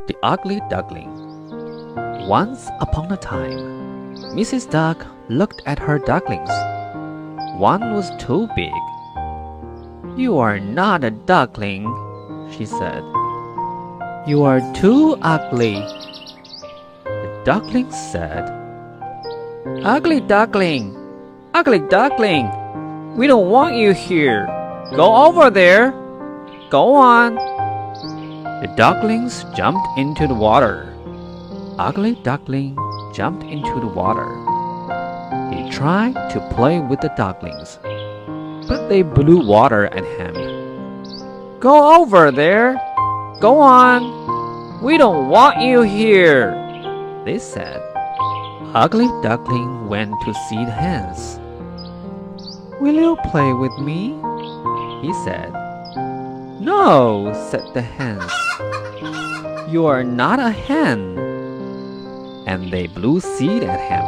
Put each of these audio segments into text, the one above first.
The Ugly Duckling. Once upon a time, Mrs. Duck looked at her ducklings. One was too big. "You are not a duckling," she said. "You are too ugly." The duckling said, "Ugly duckling, ugly duckling, we don't want you here. Go over there. Go on." The ducklings jumped into the water. Ugly Duckling jumped into the water. He tried to play with the ducklings, but they blew water at him. "Go over there. Go on. We don't want you here," they said. Ugly Duckling went to see the hens. "Will you play with me?" he said. "No," said the hens. "You are not a hen." And they blew seed at him.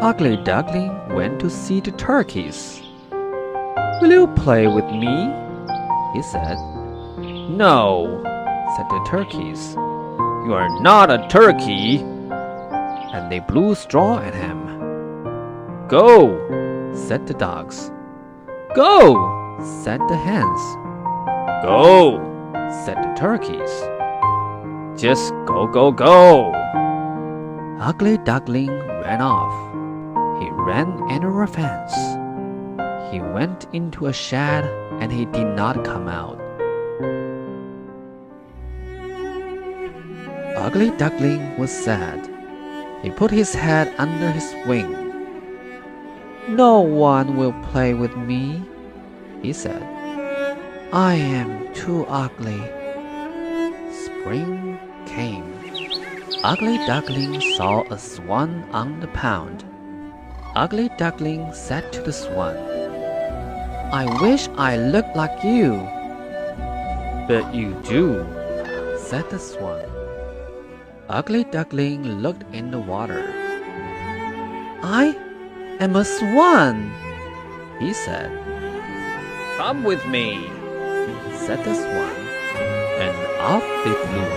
Ugly Duckling went to see the turkeys. "Will you play with me?" he said. "No," said the turkeys. "You are not a turkey." And they blew straw at him. "Go," said the dogs. "Go," said the hens. "Go," said the turkeys. "Just go, go, go." Ugly Duckling ran off. He ran under a fence. He went into a shed and he did not come out. Ugly Duckling was sad. He put his head under his wing. "No one will play with me," he said. "I am too ugly." Spring came. Ugly Duckling saw a swan on the pond. Ugly Duckling said to the swan, "I wish I looked like you." "But you do," said the swan. Ugly Duckling looked in the water. "I am a swan," he said. "Come with me," said the swan, and off they flew.